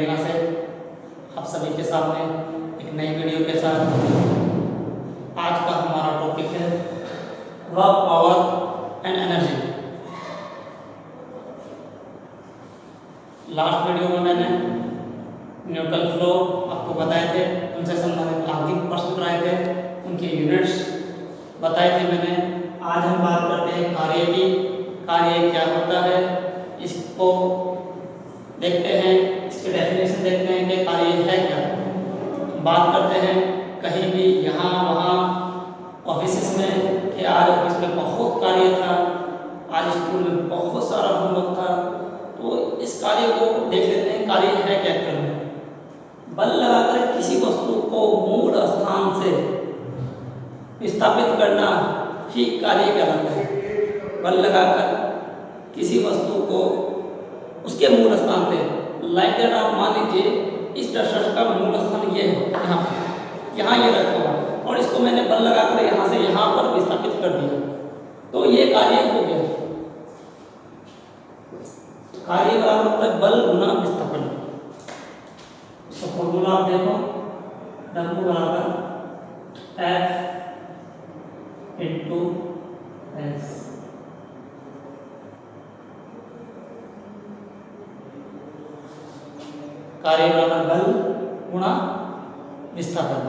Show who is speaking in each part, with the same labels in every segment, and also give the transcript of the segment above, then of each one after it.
Speaker 1: प्रेरणा से आप सभी के सामने एक नई वीडियो के साथ। आज का हमारा टॉपिक है work power and energy. Last video में मैंने न्यूटन फ्लो आपको बताए थे, उनसे संबंधित आर्थिक प्रश्न कराए थे, उनके यूनिट्स बताए थे मैंने। आज हम बात करते हैं कार्य की। कार्य क्या होता है इसको देखते हैं, इसके डेफिनेशन देखते हैं कि कार्य है क्या। बात करते हैं कहीं भी यहाँ वहाँ ऑफिस में कि आज ऑफिस में बहुत कार्य था, आज स्कूल में बहुत सारा होमवर्क था, तो इस कार्य को देख लेते हैं कार्य है क्या एक्चुअल में। बल लगाकर किसी वस्तु को मूल स्थान से विस्थापित करना ही कार्य कहलाता है। बल लगाकर किसी वस्तु को उसके मूल स्थान से, लाइक दैट आप मान लीजिए इस डस्टर का मूल स्थान ये है, यहाँ ये रखा हुआ और इसको मैंने बल लगाकर यहाँ से यहाँ पर विस्थापित कर दिया, तो ये कार्य हो गया। कार्य बराबर होता है बल गुना विस्थापन। तो फॉर्मूला आप देखो, W बराबर F इंटू S। कार्य बराबर बल गुणा विस्थापन।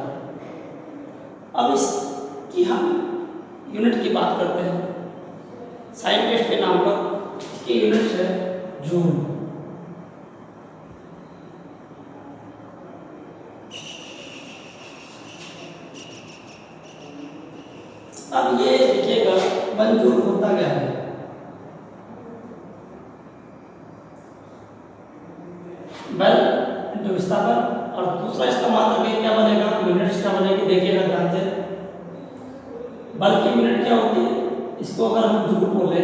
Speaker 1: अब इसकी हम यूनिट की बात करते हैं। साइंटिस्ट के नाम पर इसकी यूनिट है जूल। अब ये देखिएगा 1 जूल होता क्या है। बल इंटू विस्थापन, और दूसरा इसका मात्रक क्या बनेगा, यूनिट्स क्या बनेगी देखिएगा ध्यान से। बल की यूनिट क्या होती है, इसको अगर हम जूल बोले,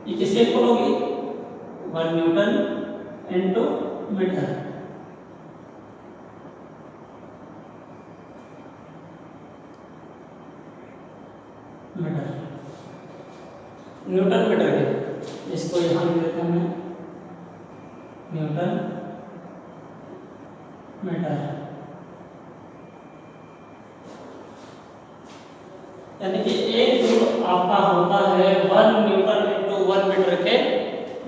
Speaker 1: ये किसके इक्वल होगी, 1 newton into metre. Newton metre के, इसको यहाँ लिख देते हैं न्यूटन मीटर। यानी कि 1 जूल आपका होता है 1 न्यूटन इंटू 1 मीटर के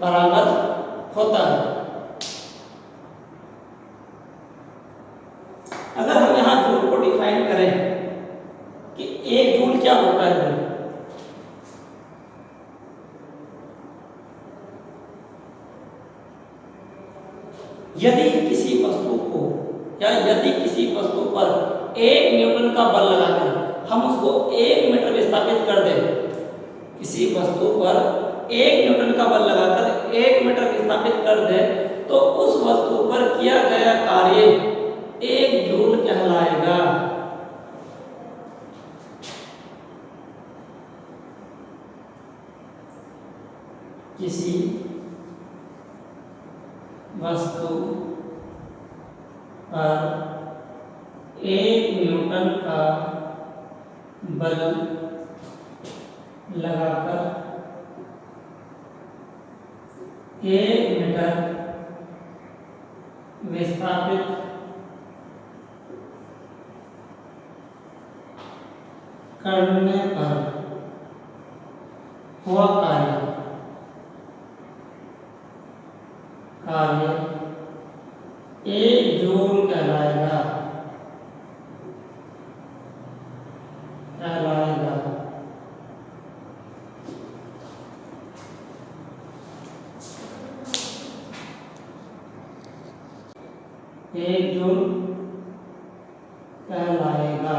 Speaker 1: बराबर होता है। अगर हम यहाँ जूल को डिफाइन करें कि 1 जूल क्या होता है, यदि किसी वस्तु को या यदि किसी वस्तु पर 1 न्यूटन का बल लगाकर हम उसको 1 मीटर विस्थापित कर दें, किसी वस्तु पर 1 न्यूटन का बल लगाकर 1 मीटर विस्थापित कर दें, तो उस वस्तु पर किया गया कार्य 1 जूल कहलाएगा। किसी वस्तु पर 1 न्यूटन का बल लगाकर 1 मीटर विस्थापित करने पर हुआ कार्य 1 जूल कहलाएगा। एक जूल कहलाएगा।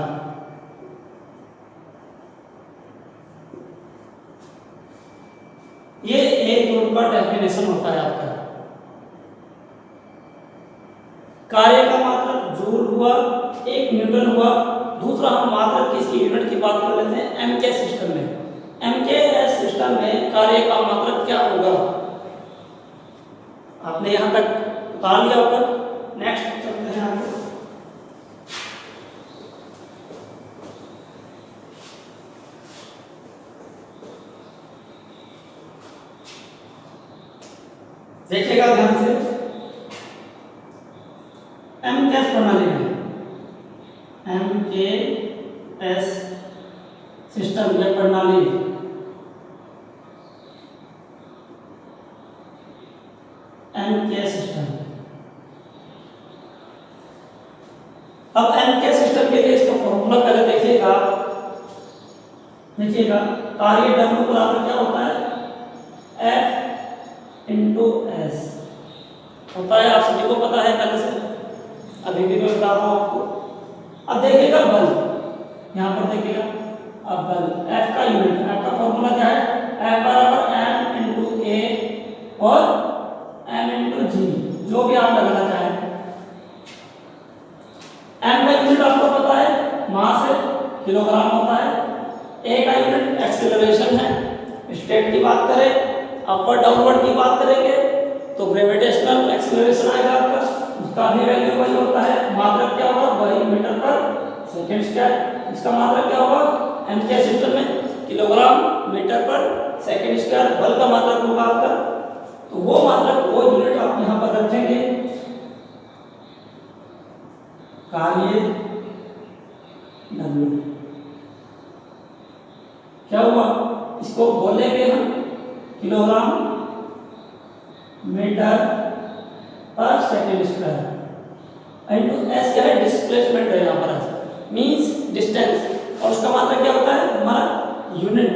Speaker 1: ये 1 जूल का डेफिनेशन होता है आपका। कार्य का मात्रक जूल हुआ, 1 न्यूटन हुआ। दूसरा हम मात्रक किसकी यूनिट की बात कर लेते हैं, एमके सिस्टम में। एमके सिस्टम में कार्य का मात्रक क्या होगा, आपने यहां तक उतार लिया होगा। नेक्स्ट चलते हैं आगे। देखिएगा ध्यान से, एमकेएस प्रणाली में एमकेएस सिस्टम या प्रणाली एमकेएस सिस्टम। अब एमकेएस सिस्टम के लिए इसका फॉर्मूला पहले देखिएगा। कार्य W बराबर क्या होता है, F इंटू एस होता है, आप सभी को पता है पहले से, अभी भी मैं बता रहा हूँ आपको। अब देखिएगा बल, यहाँ पर देखिएगा, अब बल F का यूनिट, F का फॉर्मूला क्या है, F बराबर M इंटू ए और M इंटू जी, जो भी आप लगाना चाहें। M का यूनिट आपको पता है, मास है, किलोग्राम होता है। ए का यूनिट एक्सेलरेशन है, स्टेट की बात करें, अपवर्ड डाउनवर्ड की बात करेंगे तो ग्रेविटेशनल एक्सेलरेशन आएगा आपका, उसका भी वैल्यू वही होता है। मात्रक क्या होगा, वही मीटर पर सेकंड स्क्वायर। इसका मात्रक क्या होगा, एमकेएस सिस्टम में किलोग्राम मीटर पर सेकंड स्क्वायर बल का मात्रक होगा आपका। तो वो मात्रक, वो यूनिट आप यहाँ पर रखेंगे। कार्य W क्या हुआ, इसको बोलेंगे हम किलोग्राम मीटर पर सेकंड स्क्वायर इंटू एस क्या है, डिस्प्लेसमेंट है यहाँ पर, मींस डिस्टेंस, और उसका मात्रक क्या होता है हमारा यूनिट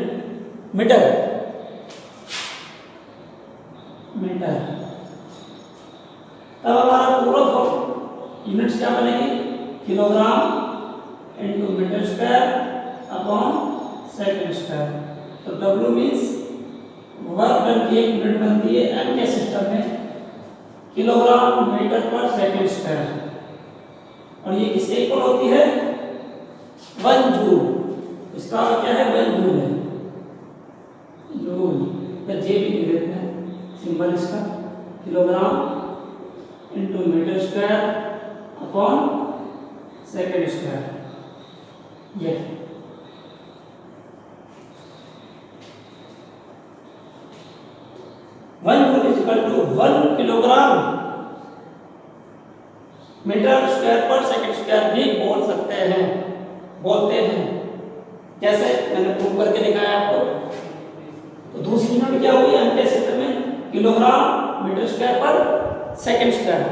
Speaker 1: मीटर। तब हमारा पूरा यूनिट्स क्या बनेगी, kilogram into metre square upon second square. तो W मींस वर्क डन की एक यूनिट बनती है एम के सिस्टम में किलोग्राम मीटर पर सेकंड स्क्वायर, और ये किसके इक्वल होती है, 1 जूल। इसका क्या है, 1 जूल है, जूल या जे भी लिख देते हैं सिंबल इसका, kilogram into metre square upon second square. ये 1 joule is equal to 1 kilogram metre square पर सेकंड स्क्वायर भी बोल सकते हैं, बोलते हैं। कैसे, मैंने प्रूव करके दिखाया आपको। तो दूसरी यूनिट क्या हुई एमके सिस्टम में, किलोग्राम मीटर स्क्वायर पर सेकंड स्क्वायर,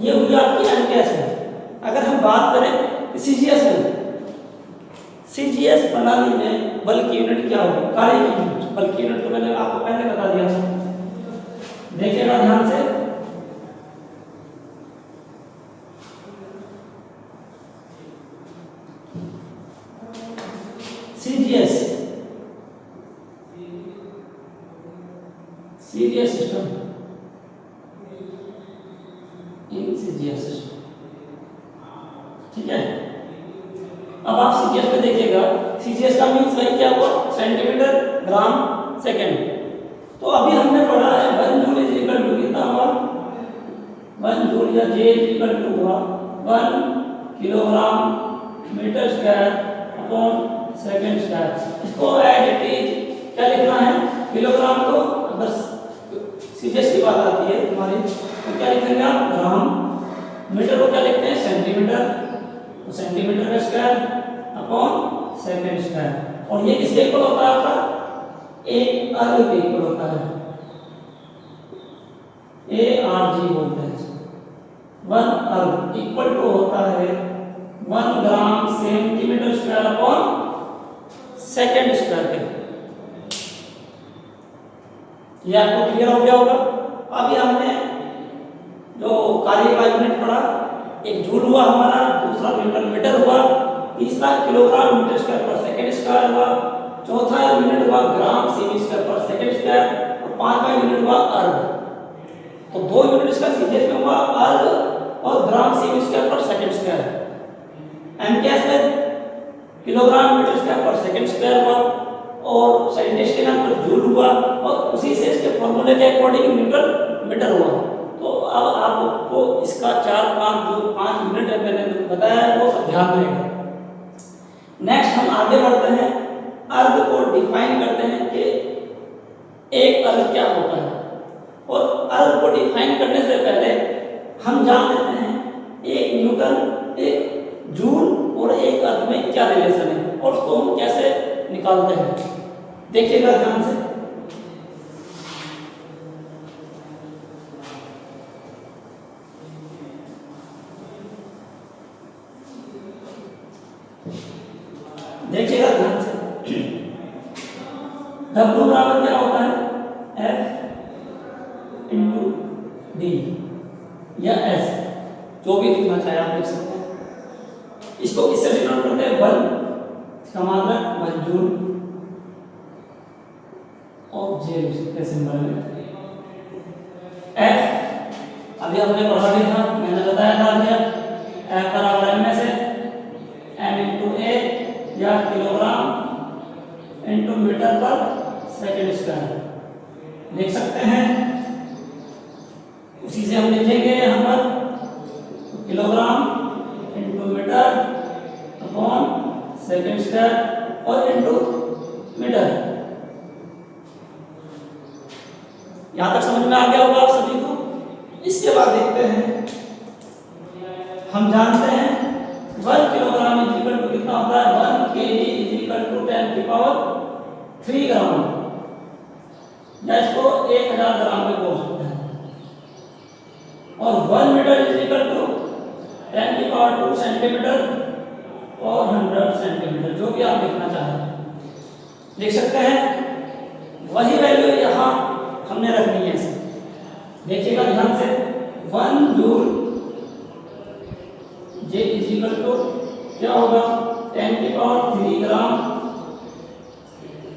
Speaker 1: ये हुई आपकी एमकेएस में। अगर हम बात करें सीजीएस में, सीजीएस प्रणाली में बल की यूनिट क्या होगी, कार्य की यूनिट। बल की यूनिट तो मैंने आपको पहले बता दिया था, देखिएगा ध्यान से। CGS, CGS system, in CGS system, ठीक है। अब आप सीजीएस पे देखिएगा, सीजीएस का मीन्स वही क्या हुआ, सेंटीमीटर ग्राम सेकंड। तो अभी हमने पढ़ा है 1 जूल इज इक्वल टू कितना हुआ, 1 जूल या जे इज इक्वल टू हुआ 1 kilogram metre square upon second square. इसको एज इट इज क्या लिखना है, किलोग्राम को अगर सीजीएस की बात आती है हमारी तो क्या लिखेंगे आप, ग्राम। मीटर को क्या लिखते हैं, सेंटीमीटर, तो सेंटीमीटर का स्क्वायर अपॉन सेकंड स्क्वायर। और ये किसके इक्वल होता है आपका, एक अर्ग के इक्वल होता है, ARG बोलते हैं इसको। 1 अर्ग इक्वल टू होता है 1 gram centimetre square upon second square के। ये आपको क्लियर हो गया होगा। अभी हमने जो कार्य का यूनिट पढ़ा, एक जूल हुआ हमारा, दूसरा न्यूटन मीटर हुआ, तीसरा किलोग्राम मीटर स्क्वायर पर सेकंड स्क्वायर हुआ, चौथा यूनिट हुआ ग्राम सेमी स्क्वायर पर सेकंड स्क्वायर, और पांचवा यूनिट हुआ अर्ग। तो 2 यूनिट इसका सीजीएस में हुआ, अर्ग और ग्राम सेमी स्क्वायर पर सेकंड स्क्वायर। एमकेएस में किलोग्राम मीटर स्क्वायर पर सेकंड स्क्वायर हुआ, और साइंटिस्ट के नाम पर जूल हुआ, और उसी से इसके फॉर्मूले के अकॉर्डिंग न्यूटन मीटर हुआ। तो अब आपको इसका 4-5 जो 5 यूनिट है मैंने बताया है वो सब ध्यान रहेगा। नेक्स्ट हम आगे बढ़ते हैं, अर्ग को डिफाइन करते हैं कि एक अर्ग क्या होता है। और अर्थ को डिफाइन करने से पहले हम जान लेते हैं एक न्यूटन, एक जूल और एक अर्थ में क्या रिलेशन है और उसको हम कैसे निकालते हैं। देखिएगा ध्यान से। देखिएगा ध्यान से। W बराबर क्या होता है? F इंटू डी या S, जो भी लिखना चाहे आप लिख सकते हैं। इसको किससे डिनोट करते हैं? 1 का मतलब 1 जूल और J के सिंबल में F अभी हमने पढ़ा भी था, मैंने बताया था क्या F बराबर m में से m इंटू a या किलोग्राम इंटू मीटर पर सेकेंड स्क्वायर लिख सकते हैं। उसी से हम लिखेंगे यहाँ पर kilogram into metre upon second square और इंटू मीटर। यहां तक समझ में आ गया होगा आप सभी को। इसके बाद देखते हैं, हम जानते हैं 1 किलोग्राम इज इक्वल टू कितना होता है? 1 kg इज इक्वल टू 10 की पावर 3 ग्राम, या इसको 1000 ग्राम में बोल सकते हैं। और 1 मीटर इज इक्वल टू 10 की पावर 2 सेंटीमीटर और 100 सेंटीमीटर, जो भी आप लिखना चाहें लिख सकते हैं। वही वैल्यू यहाँ हमने रखनी है इसे। देखिएगा ध्यान से, 1 joule J is equal to क्या होगा? 10 की पावर 3 ग्राम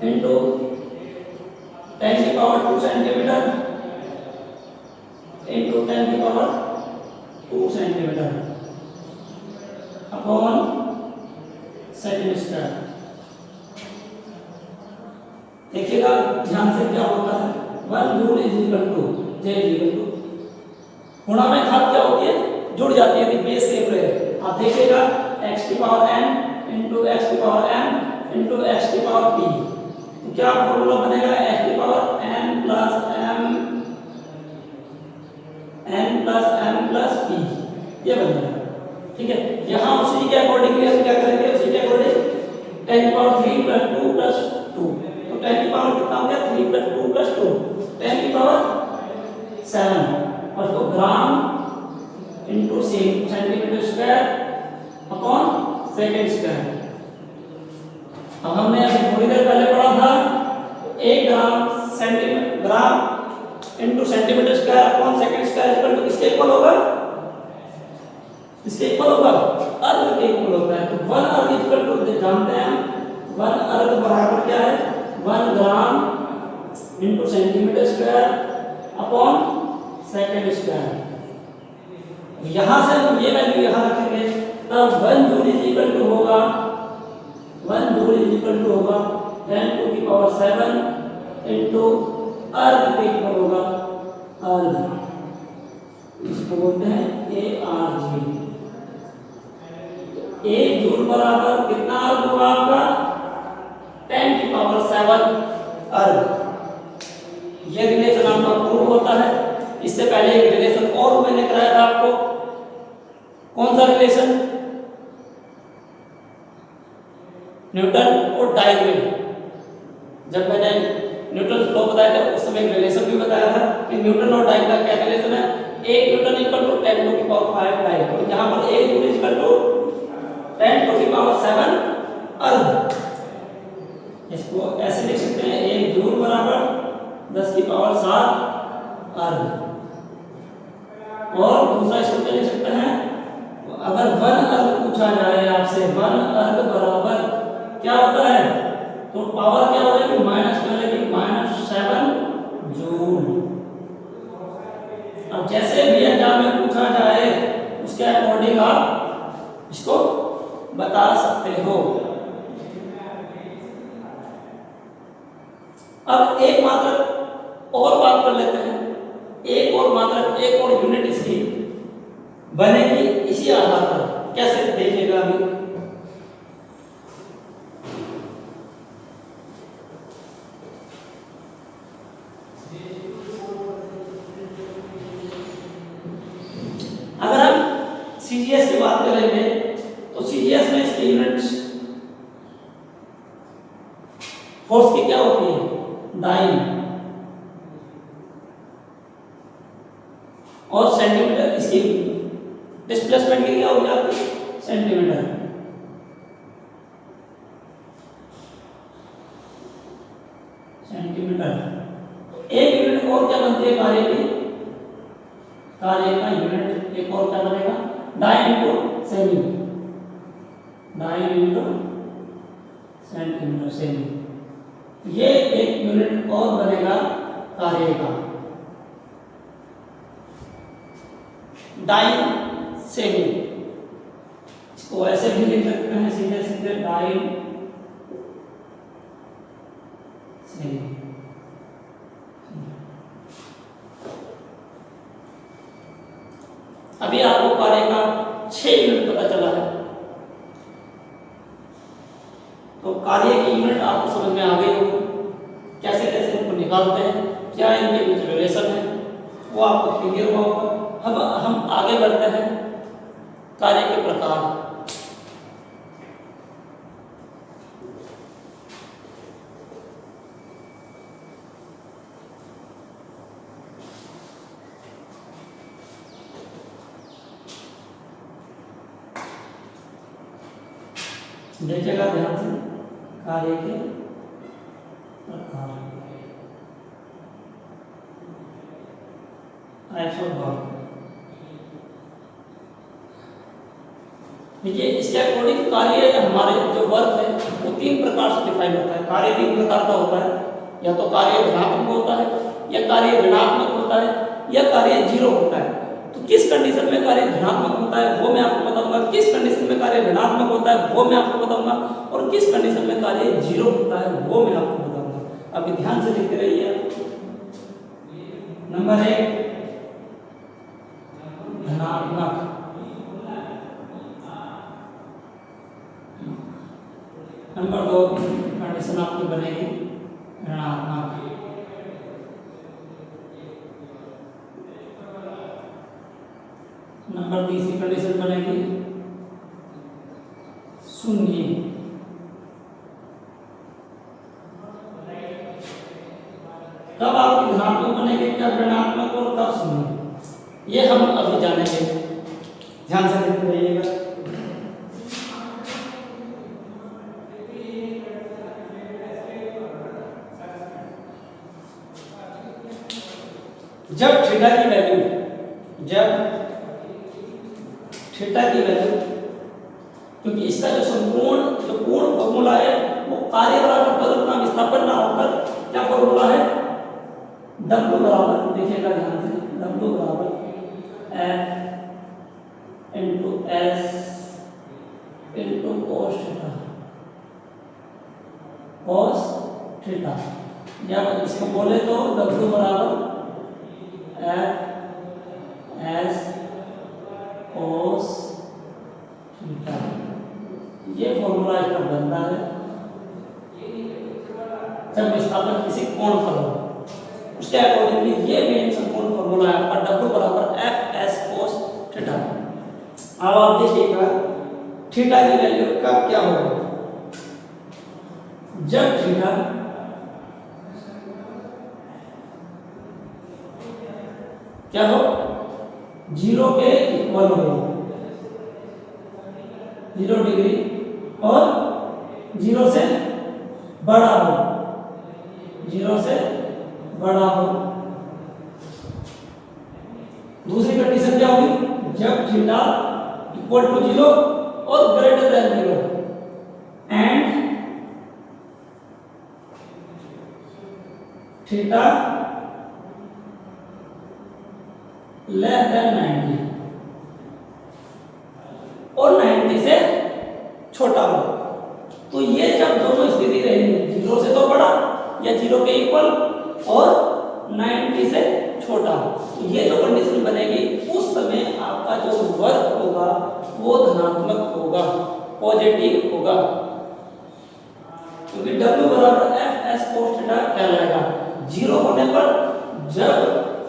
Speaker 1: इंटू 10 की पावर 2 सेंटीमीटर इंटू 10 की power 2 centimetre upon second square. देखिएगा ध्यान से क्या होता है? 1 joule is equal to J is equal to, गुणा में घात क्या होती है? जुड़ जाती है, बेस सेम रहे। आप देखिएगा x की पावर n इंटू x की पावर m इंटू x की पावर p, तो क्या फॉर्मूला बनेगा? x की power n plus m plus p, ये बनेगा। ठीक है, यहाँ उसी के अकॉर्डिंगली हम क्या करेंगे? उसी के अकॉर्डिंग 10 की पावर 3 प्लस 2 प्लस 2, तो 10 की पावर कितना हो गया? 3 प्लस 2 प्लस 2, 10 की पावर 7 और तो gram into centimetre square upon second square. अब हमने अभी थोड़ी देर पहले पढ़ा था 1 gram into centimetre square upon second square equal to किसके इक्वल होगा? किसके इक्वल होगा? अर्ध के इक्वल होता है। तो 1 अर्ध इक्वल टू जानते हैं हम, 1 अर्ध बराबर क्या है? 1 gram into centimetre square upon second square. यहां से हम ये वैल्यू यहां रखेंगे, तब 1 जूल इज इक्वल टू होगा 1 जूल इज इक्वल टू होगा 10 टू की पावर 7 इंटू अर्ध के इक्वल होगा अर्ध, इसको बोलते हैं ARG। 1 जूल बराबर कितना अर्ध होगा आपका? 10 की पावर 7 अर्ध। ये रिलेशन आपका प्रूव होता है। इससे पहले एक रिलेशन और मैंने कराया था आपको, कौन सा रिलेशन? न्यूटन और डाइन में। जब मैंने न्यूटन लॉ बताया था उस समय एक रिलेशन भी बताया था कि न्यूटन और डाइन का क्या रिलेशन है? 1 न्यूटन इक्वल टू 10 टू की पावर 5 डाइन, और यहाँ पर 1 जूल इक्वल टू 10 टू की पावर 7 अर्ध। इसको ऐसे लिख सकते हैं, 1 जूल बराबर 10 की पावर 7 अर्ध। और दूसरा इसको क्या लिख सकते हैं? अगर 1 अर्ध पूछा जाए आपसे, 1 अर्ध बराबर क्या होता है? तो पावर क्या हो जाएगी? माइनस करेगी, -7 जूल। अब जैसे भी एग्जाम में पूछा जाए उसके अकॉर्डिंग आप इसको बता सकते हो। अब एक मात्र और बात कर लेते हैं, एक और यूनिट इसकी बनेगी इसी आधार पर। कैसे देखिएगा अभी, अगर हम सीजीएस की बात करेंगे तो सीजीएस में इसकी यूनिट्स फोर्स की क्या होती है, डाइन, और सेंटीमीटर इसकी डिस्प्लेसमेंट की क्या हो जाती है, सेंटीमीटर। एक यूनिट और क्या बनती है कार्य की, कार्य का यूनिट एक और क्या बनेगा, डाइन इंटू सेमी, डाइन इंटू सेंटीमीटर सेमी, ये एक यूनिट और बनेगा कार्य का, डाइन सेमी। इसको ऐसे भी लिख सकते हैं सीधे सीधे, डाइन सेमी। अभी आपको कार्य का 6 यूनिट पता चला है, तो कार्य की यूनिट आपको समझ में आ गई होगी, कैसे कैसे इनको निकालते हैं, क्या इनके बीच रिलेशन है, वो आपको क्लियर हुआ होगा। अब हम आगे बढ़ते हैं कार्य के प्रकार। देखिएगा ध्यान से, कार्य के प्रकार, टाइप्स ऑफ वर्क। देखिए इसके अकॉर्डिंग कार्य हमारे जो वर्क है वो 3 प्रकार से डिफाइन होता है। कार्य 3 प्रकार का होता है, या तो कार्य धनात्मक होता है, या कार्य ऋणात्मक होता है, या कार्य 0 होता है। तो किस कंडीशन में कार्य धनात्मक होता है वो मैं आपको बताऊंगा, किस कंडीशन में कार्य ऋणात्मक होता है वो मैं आपको बताऊंगा, और किस कंडीशन में कार्य 0 होता है वो मैं आपको बताऊंगा। अभी ध्यान से लिखते रहिए। नंबर 1 धनात्मक, नंबर 2 कंडीशन आपकी बनेगी ऋणात्मक, नंबर 3 कंडीशन बनेगी शून्य। कब आपकी धनात्मक बनेगी, कब ऋणात्मक और कब शून्य, ये हम अभी जानेंगे। ध्यान से देखते रहिएगा। जब थीटा की वैल्यू, जब थीटा की वैल्यू, क्योंकि इसका जो पूर्ण फॉर्मूला है वो कार्य बराबर पद का विस्थापन ना होकर क्या फॉर्मूला है, W बराबर, देखिएगा ध्यान से, W बराबर F into S into cos theta, cos theta, या इसको बोले तो W बराबर F S cos थीटा, ये फॉर्मूला इसका बनता है जब विस्थापन किसी कोण पर हो। उसके अकॉर्डिंगली ये मेन संपूर्ण फॉर्मूला है आपका, W बराबर F S cos थीटा। अब आप देखिएगा थीटा की वैल्यू कब क्या होगा, जब थीटा क्या हो, 0 के इक्वल हो, 0 डिग्री, और 0 से बड़ा हो, 0 से बड़ा हो। दूसरी कंडीशन क्या होगी, जब थीटा इक्वल टू 0 और greater than 0 and theta less than 90 और 90 से छोटा हो। तो ये जब दोनों स्थिति रहेगी, 0 से तो बड़ा या 0 के इक्वल और 90 से छोटा, तो ये जो कंडीशन बनेगी उस समय आपका जो वर्क होगा वो धनात्मक होगा, पॉजिटिव होगा, क्योंकि W बराबर F S cos थीटा कहलाएगा। 0 होने पर, जब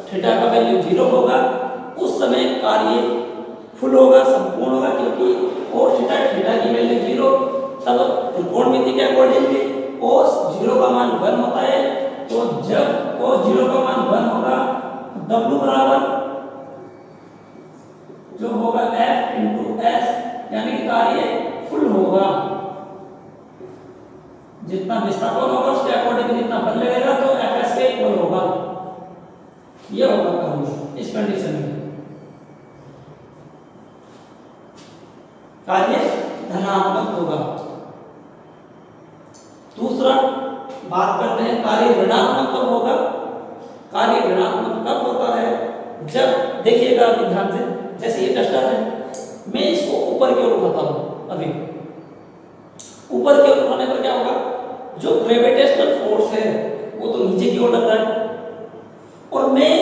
Speaker 1: थीटा का वैल्यू 0 होगा उस समय कार्य फुल होगा, संपूर्ण होगा, क्योंकि cos थीटा थीटा की वैल्यू 0, तब त्रिकोणमिति के अकॉर्डिंगली cos 0 का मान 1 होता है। तो जब cos 0 का मान 1 होगा तो W बराबर जो होगा F इंटू S, यानी कि कार्य फुल होगा। जितना विस्थापन होगा उसके अकॉर्डिंग जितना बल लगेगा तो Fs के इक्वल होगा। ये होगा कार्य इस कंडीशन में, कार्य धनात्मक होगा। दूसरा बात करते हैं कार्य ऋणात्मक कब होगा। कार्य ऋणात्मक कब होता है, जब देखिएगा अभी ध्यान से, जैसे ये डस्टर है, मैं इसको ऊपर की ओर उठाता हूं, अभी ऊपर की ओर उठाने पर क्या होगा, जो ग्रेविटेशनल फोर्स है वो तो नीचे की ओर लग रहा है, और मैं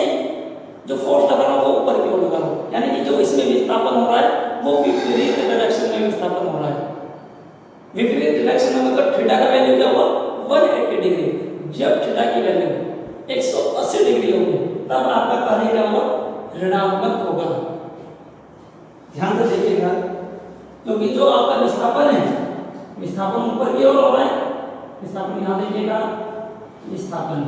Speaker 1: जो फोर्स लगा रहा हूं वो ऊपर की ओर लगा रहा हूं, यानी कि जो इसमें विस्थापन हो रहा है वो विपरीत डायरेक्शन में विस्थापन हो रहा है। विपरीत डायरेक्शन में मतलब थीटा का वैल्यू क्या हुआ 180 डिग्री। जब थीटा की वैल्यू 180 डिग्री होगी तब आपका कार्य क्या होगा, ऋणात्मक होगा। ध्यान से देखिएगा, क्योंकि जो आपका विस्थापन है, विस्थापन ऊपर की ओर हो रहा है, विस्थापन यहां देखिएगा, विस्थापन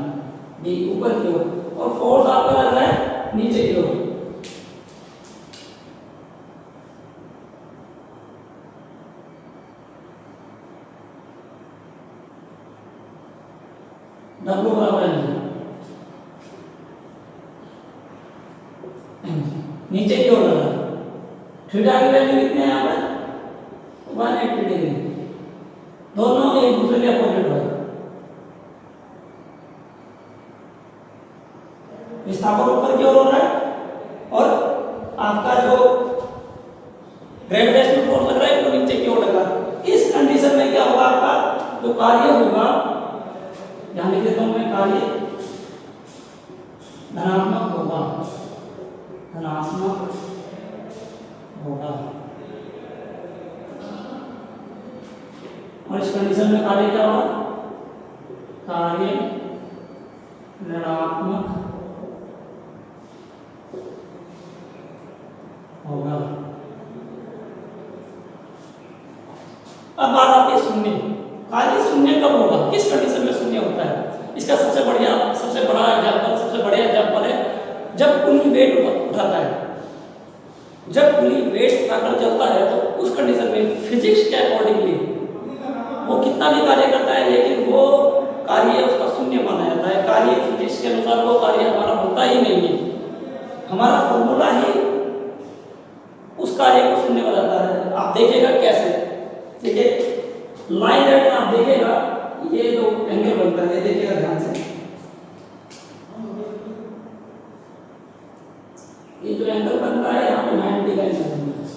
Speaker 1: ये ऊपर की ओर, और फोर्स आपका लग रहा है नीचे की ओर। W बराबर है नीचे की ओर लग रहा है। थीटा की वैल्यू कितनी है यहाँ पर 180 डिग्री, दोनों एक दूसरे के अपोजिट है। विस्थापन ऊपर की ओर हो रहा है और आपका जो ग्रेविटेशनल फोर्स लग रहा है वो नीचे की ओर लग रहा है। इस कंडीशन में क्या होगा, आपका जो कार्य होगा, यहां लिख देता हूं मैं, कार्य धनात्मक होगा, धनात्मक होगा। और इस कंडीशन में कार्य क्या होगा, कार्य ऋणात्मक होगा। अब बात आती है शून्य। कार्य शून्य कब होगा, किस कंडीशन में शून्य होता है। इसका सबसे बड़ा एग्जांपल है जब कुली वेट उठाता है। जब कुली वेट उठाकर चलता है तो उस कंडीशन में फिजिक्स के अकॉर्डिंगली वो कितना भी कार्य करता है, लेकिन वो कार्य उसका शून्य माना जाता है। कार्य फिजिक्स के अनुसार वो कार्य हमारा होता ही नहीं है। हमारा फॉर्मूला ही उस कार्य को शून्य बनाता है। आप देखिएगा कैसे, देखिए लाइन दैट आप देखिएगा, ये जो एंगल बनता है देखिएगा ध्यान से, ये जो एंगल बन रहा है यहाँ पे 90 का एंगल बन रहा है,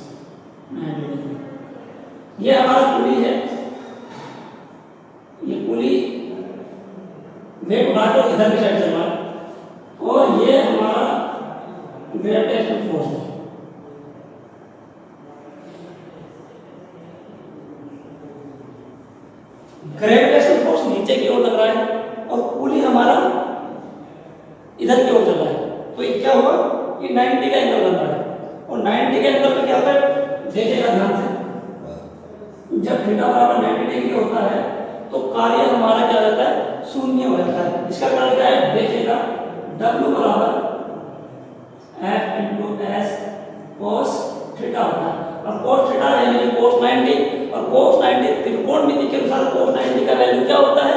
Speaker 1: 90 डिग्री। ये हमारा पुली है, ये पुली वेट उठाकर इधर की साइड चल रहा है, और ये हमारा ग्रेविटेशनल फोर्स है। ग्रेविटेशनल फोर्स नीचे की ओर लग रहा है और पुली हमारा इधर की ओर चल रहा है, तो ये क्या हुआ, ये 90 का एंगल बन रहा है। और 90 के एंगल पे क्या होता है, देखिएगा ध्यान से, जब थीटा बराबर 90 डिग्री होता है तो कार्य हमारा क्या रहता है, शून्य हो जाता है। इसका कारण क्या है, देखिएगा W बराबर F into S cos theta होता है। और cos थीटा यानी कि cos 90, और cos 90 त्रिकोणमिति के अनुसार cos 90 का वैल्यू क्या होता है,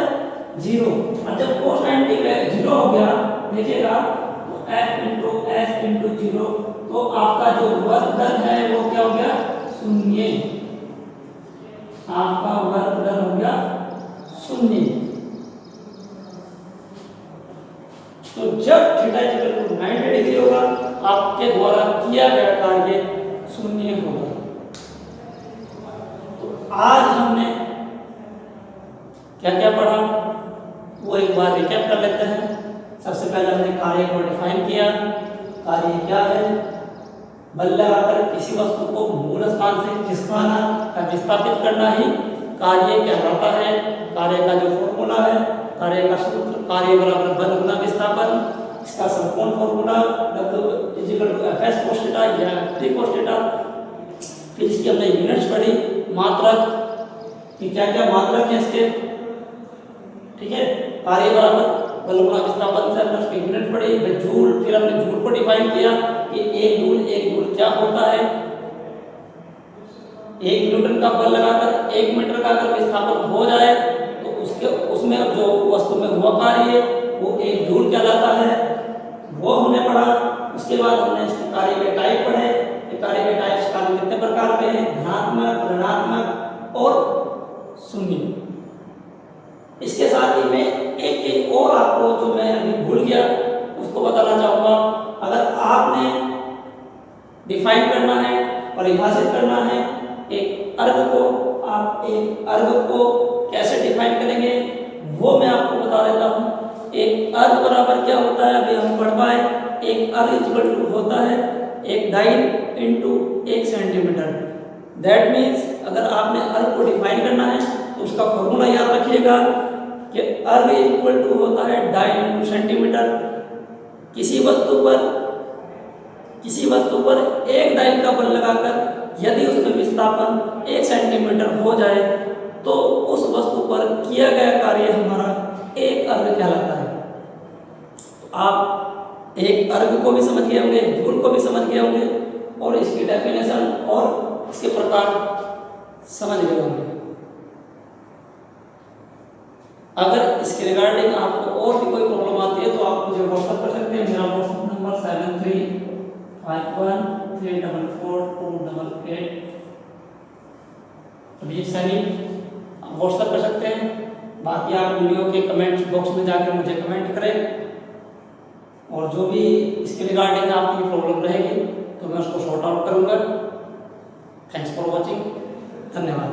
Speaker 1: 0। और जब cos 90 0 हो गया, देखिएगा तो F इंटू S इंटू 0, तो आपका जो वर्क डन है वो क्या हो गया, शून्य। आपका वर्क डन हो गया शून्य। तो जब थीटा इक्वल टू 90 डिग्री होगा, आपके द्वारा किया गया कार्य शून्य होगा। तो आज हमने क्या क्या पढ़ा वो एक बार रिकैप कर लेते हैं। सबसे पहले हमने कार्य को डिफाइन किया, कार्य क्या है, बल लगाकर किसी वस्तु को मूल स्थान से खिसकाना या विस्थापित करना ही कार्य कहलाता है। कार्य का जो फॉर्मूला है, कार्य का सूत्र, कार्य बराबर बल गुना विस्थापन, इसका संपूर्ण formula W = Fs cos theta या F3 cos थीटा, फिर इसकी हमने यूनिट्स पढ़ी, मात्रक कि क्या क्या मात्रक है इसके, ठीक है। कार्य बराबर बल गुणा विस्थापन से हमने उसकी यूनिट पढ़ी। फिर जूल, फिर हमने जूल को डिफाइन किया कि एक जूल क्या होता है। 1 न्यूटन का बल लगाकर 1 मीटर का अगर विस्थापन हो जाए तो उसमें जो वस्तु में हुआ कार्य वो 1 जूल कहलाता है, वो हमने पढ़ा। उसके बाद हमने इसके कार्य के टाइप पढ़े। कार्य के टाइप्स कार्य कितने प्रकार के हैं, धनात्मक, ऋणात्मक और शून्य। इसके साथ ही मैं एक चीज और आपको जो मैं अभी भूल गया उसको बताना चाहूंगा। अगर आपने डिफाइन करना है, परिभाषित करना है एक अर्ग को, आप एक अर्ग को कैसे डिफाइन करेंगे वो मैं आपको बता देता हूँ। एक अर्ग बराबर क्या होता है, अभी हम पढ़ पाए। एक अर्ग इक्वल टू होता है 1 dyne into 1 centimetre. That means अगर आपने अर्ग को डिफाइन करना है तो उसका फॉर्मूला याद रखिएगा कि अर्ग इक्वल टू होता है डाइन इंटू सेंटीमीटर। किसी वस्तु पर 1 डाइन का बल लगाकर यदि उसमें विस्थापन 1 सेंटीमीटर हो जाए तो उस वस्तु पर किया गया कार्य हमारा एक अर्ग कहलाता है। तो आप एक अर्ग को भी समझ गए होंगे, जूल को भी समझ गए होंगे और इसकी डेफिनेशन और इसके प्रकार समझ गए होंगे। अगर इसके रिगार्डिंग आपको और भी कोई प्रॉब्लम आती है तो आप मुझे व्हाट्सएप कर सकते हैं। मेरा व्हाट्सएप नंबर 7351344288। अभी सैनी आप व्हाट्सएप कर सकते हैं। बाकी आप वीडियो के कमेंट बॉक्स में जाकर मुझे कमेंट करें और जो भी इसके रिगार्डिंग आपकी प्रॉब्लम रहेगी तो मैं उसको सॉर्ट आउट करूँगा। थैंक्स फॉर वॉचिंग, धन्यवाद।